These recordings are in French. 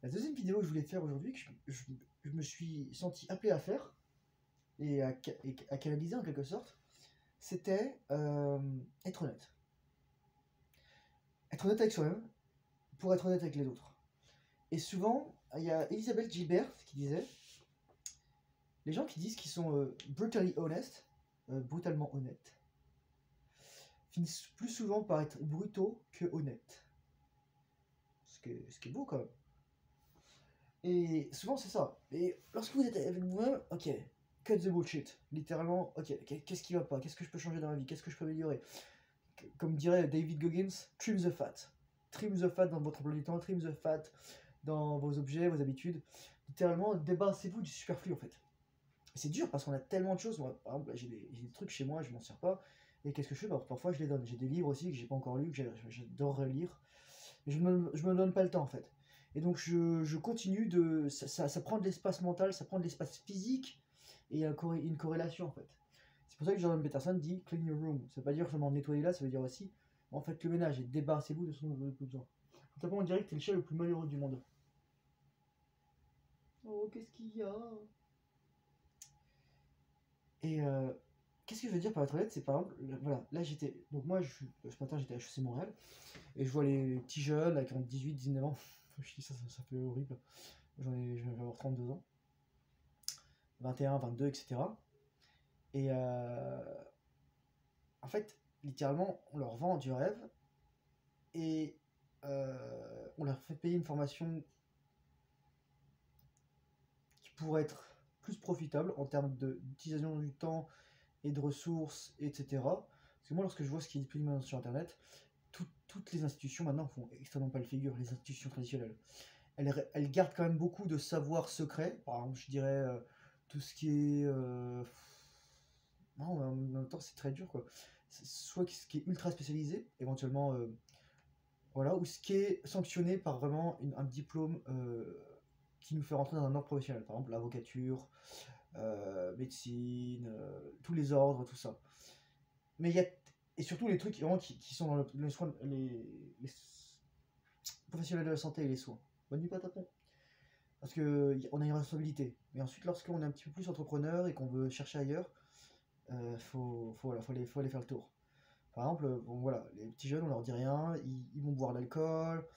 La deuxième vidéo que je voulais faire aujourd'hui, que je me suis senti appelé à faire et à canaliser en quelque sorte, c'était être honnête. Être honnête avec soi-même pour être honnête avec les autres. Et souvent, il y a Elisabeth Gilbert qui disait les gens qui disent qu'ils sont brutally honest, brutalement honnêtes, finissent plus souvent par être brutaux que honnêtes. Ce qui est beau quand même. Et souvent c'est ça. Et lorsque vous êtes avec vous-même, ok, cut the bullshit. Littéralement, ok, qu'est-ce qui va pas? Qu'est-ce que je peux changer dans ma vie? Qu'est-ce que je peux améliorer? Comme dirait David Goggins, trim the fat. Trim the fat dans votre emploi du temps, trim the fat dans vos objets, vos habitudes. Littéralement, débarrassez-vous du superflu en fait. C'est dur parce qu'on a tellement de choses. Moi, par exemple, j'ai des trucs chez moi, je m'en sers pas. Et qu'est-ce que je fais? Bah, parfois je les donne. J'ai des livres aussi que j'ai pas encore lus, que j'adorerais lire. Mais je me donne pas le temps en fait. Et donc je continue de. Ça prend de l'espace mental, ça prend de l'espace physique, et il y a une corrélation en fait. C'est pour ça que Jordan Peterson dit clean your room. Ça veut pas dire seulement nettoyer là, ça veut dire aussi en fait le ménage et débarrassez-vous de ce dont vous n'avez plus besoin. Notamment on dirait que t'es le chat le plus malheureux du monde. Oh, qu'est-ce qu'il y a? Et qu'est-ce que je veux dire par être honnête? C'est par exemple, voilà, là j'étais. Donc moi, ce matin j'étais à HEC Montréal, et je vois les petits jeunes là, qui ont 18, 19 ans. Je dis ça fait horrible. Je vais avoir 32 ans, 21, 22, etc. Et en fait, littéralement, on leur vend du rêve et on leur fait payer une formation qui pourrait être plus profitable en termes d'utilisation du temps et de ressources, etc. Parce que moi, lorsque je vois ce qui est disponible maintenant sur Internet, toutes les institutions maintenant font extrêmement pas le figure, les institutions traditionnelles. Elles gardent quand même beaucoup de savoir secret. Par exemple, je dirais tout ce qui est. Non, en même temps, c'est très dur quoi. Soit ce qui est ultra spécialisé, éventuellement, voilà, ou ce qui est sanctionné par vraiment un diplôme qui nous fait rentrer dans un ordre professionnel. Par exemple, l'avocature, médecine, tous les ordres, tout ça. Mais il y a. Et surtout les trucs vraiment qui sont dans le soin, les professionnels de la santé et les soins. Bonne nuit, patapon. Parce qu'on a une responsabilité. Mais ensuite, lorsqu'on est un petit peu plus entrepreneur et qu'on veut chercher ailleurs, faut aller faire le tour. Par exemple, bon, voilà, les petits jeunes, on leur dit rien, ils vont boire l'alcool,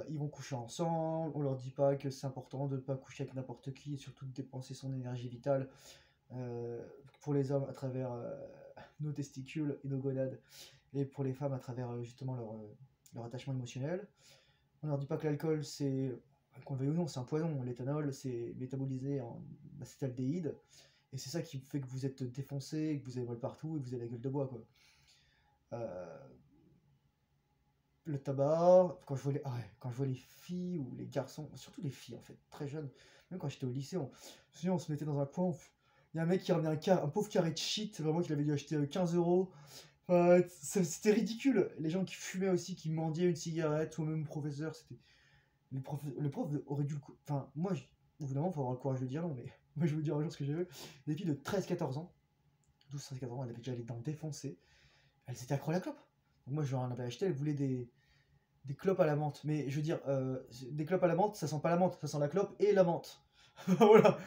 ils vont coucher ensemble, on leur dit pas que c'est important de ne pas coucher avec n'importe qui et surtout de dépenser son énergie vitale pour les hommes à travers nos testicules et nos gonades, et pour les femmes à travers justement leur attachement émotionnel. On leur dit pas que l'alcool, c'est, qu'on le veuille ou non, c'est un poison. L'éthanol, c'est métabolisé en acétaldéhyde. Et c'est ça qui fait que vous êtes défoncé, que vous avez mal partout et que vous avez la gueule de bois, quoi. Euh, le tabac, quand je vois les filles ou les garçons, surtout les filles en fait, très jeunes, même quand j'étais au lycée, on se mettait dans un coin, il y a un mec qui ramenait un pauvre carré de shit, vraiment qu'il avait dû acheter 15 €. Enfin, c'était ridicule. Les gens qui fumaient aussi, qui mendiaient une cigarette, ou même le professeur, c'était. Le prof aurait dû. Enfin, moi, évidemment, il faut avoir le courage de dire non, mais moi, je vais vous dire un jour ce que j'ai vu. Des filles de 13-14 ans, 12-13-14 ans, elles avaient déjà les dents défoncées, elles étaient accro à la clope. Donc, moi, je leur en avais acheté, elles voulaient des clopes à la menthe. Mais je veux dire, des clopes à la menthe, ça sent pas la menthe, ça sent la clope et la menthe. Voilà,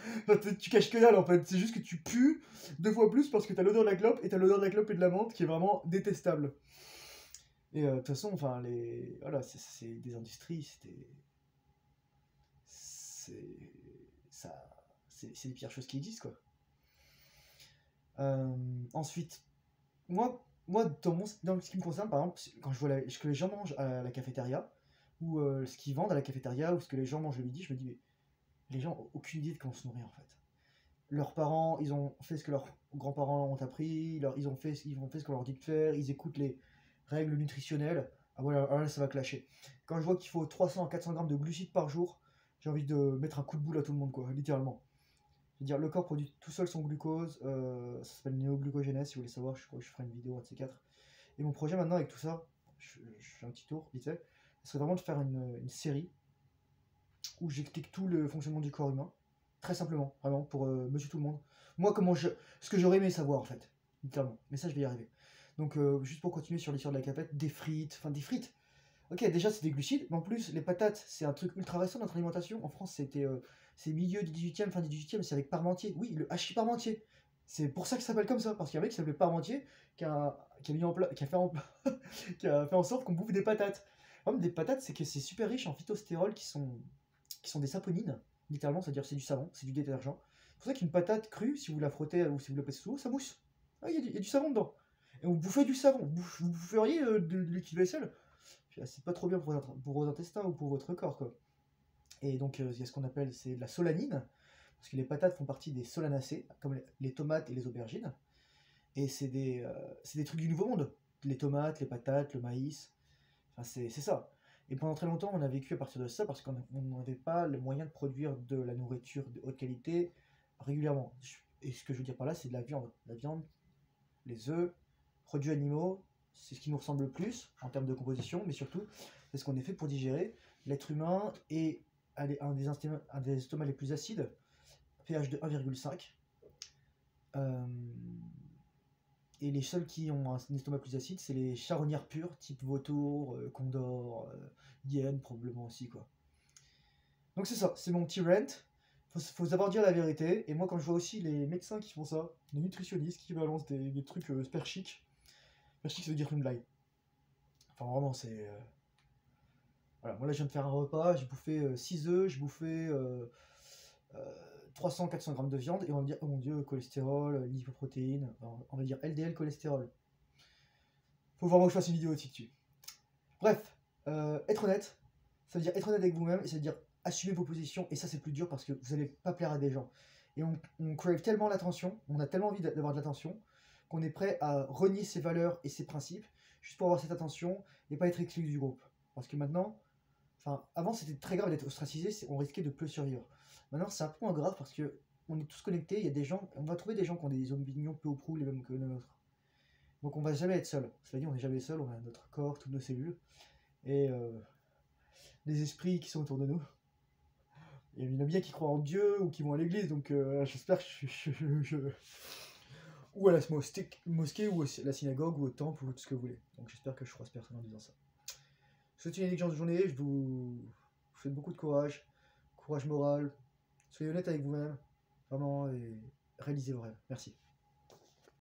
tu caches que dalle en fait, c'est juste que tu pues 2 fois plus parce que t'as l'odeur de la clope et t'as l'odeur de la clope et de la menthe qui est vraiment détestable. Et de toute façon, enfin, voilà, c'est des industries, c'est ça, c'est les pires choses qui existent quoi. Ensuite, moi dans ce qui me concerne, par exemple, quand je vois ce que les gens mangent à la cafétéria, ou ce qu'ils vendent à la cafétéria, ou ce que les gens mangent le midi, je me dis, mais les gens ont aucune idée de comment se nourrir en fait. Leurs parents, ils ont fait ce que leurs grands-parents ont appris, ils ont fait ce qu'on leur dit de faire, ils écoutent les règles nutritionnelles. Ah voilà, alors là ça va clasher. Quand je vois qu'il faut 300 à 400 grammes de glucides par jour, j'ai envie de mettre un coup de boule à tout le monde, quoi, littéralement. Je veux dire, le corps produit tout seul son glucose, ça s'appelle néoglucogénèse, si vous voulez savoir, je crois que je ferai une vidéo un de ces quatre. Et mon projet maintenant avec tout ça, je fais un petit tour, vite fait, ce serait vraiment de faire une série où j'explique tout le fonctionnement du corps humain, très simplement, vraiment, pour monsieur tout le monde. Moi, ce que j'aurais aimé savoir, en fait, littéralement. Mais ça, je vais y arriver. Donc, juste pour continuer sur l'histoire de la cafette, des frites, Ok, déjà c'est des glucides, mais en plus les patates c'est un truc ultra récent dans notre alimentation. En France c'est milieu du 18e, fin du 18e, c'est avec Parmentier. Oui, le hachis Parmentier. C'est pour ça que ça s'appelle comme ça, parce qu'il y a un mec qui s'appelait Parmentier qui a mis en qui a fait qui a fait en sorte qu'on bouffe des patates. Le problème des patates, c'est que c'est super riche en phytostérols qui sont des saponines, littéralement, c'est-à-dire c'est du savon, c'est du détergent. C'est pour ça qu'une patate crue, si vous la frottez ou si vous la passez sous l'eau, ça mousse. Ah, il y a du savon dedans. Et vous bouffez du savon, vous boufferiez de liquide vaisselle. C'est pas trop bien pour vos intestins ou pour votre corps, quoi. Et donc, il y a ce qu'on appelle c'est de la solanine, parce que les patates font partie des solanacées, comme les tomates et les aubergines. Et c'est des trucs du Nouveau Monde. Les tomates, les patates, le maïs. Enfin, c'est ça. Et pendant très longtemps, on a vécu à partir de ça parce qu'on n'avait pas le moyen de produire de la nourriture de haute qualité régulièrement. Et ce que je veux dire par là, c'est de la viande. La viande, les œufs, produits animaux, c'est ce qui nous ressemble le plus en termes de composition, mais surtout, c'est ce qu'on est fait pour digérer. L'être humain est un des estomacs les plus acides, pH de 1,5. Et les seuls qui ont un estomac plus acide, c'est les charognards purs, type vautour, condor, hyène probablement aussi, quoi. Donc c'est ça, c'est mon petit rant. Faut savoir dire la vérité. Et moi, quand je vois aussi les médecins qui font ça, les nutritionnistes qui balancent des trucs super chic, super chic ça veut dire une blague. Enfin vraiment, c'est... Voilà, moi là je viens de faire un repas, j'ai bouffé 6 œufs, j'ai bouffé 300-400 grammes de viande, et on va me dire, oh mon dieu, cholestérol, lipoprotéines, on va dire LDL cholestérol. Faut vraiment que je fasse une vidéo dessus. Bref, être honnête, ça veut dire être honnête avec vous-même, et ça veut dire assumer vos positions, et ça c'est plus dur parce que vous n'allez pas plaire à des gens. Et on crave tellement l'attention, on a tellement envie d'avoir de l'attention, qu'on est prêt à renier ses valeurs et ses principes, juste pour avoir cette attention, et pas être exclu du groupe. Parce que maintenant, enfin, avant c'était très grave d'être ostracisé, on risquait de peu survivre. Maintenant c'est un peu moins grave parce que on est tous connectés, il y a des gens, on va trouver des gens qui ont des opinions peu ou prou les mêmes que les nôtres. Donc on va jamais être seul. Cela dit, on n'est jamais seul, on a notre corps, toutes nos cellules, et les esprits qui sont autour de nous. Et il y en a bien qui croient en Dieu ou qui vont à l'église, donc j'espère que ou à la mosquée ou à la synagogue ou au temple ou tout ce que vous voulez. Donc j'espère que je croise personne en disant ça. Je vous souhaite une excellente journée, je vous souhaite beaucoup de courage, courage moral, soyez honnête avec vous-même, vraiment, et réalisez vos rêves. Merci.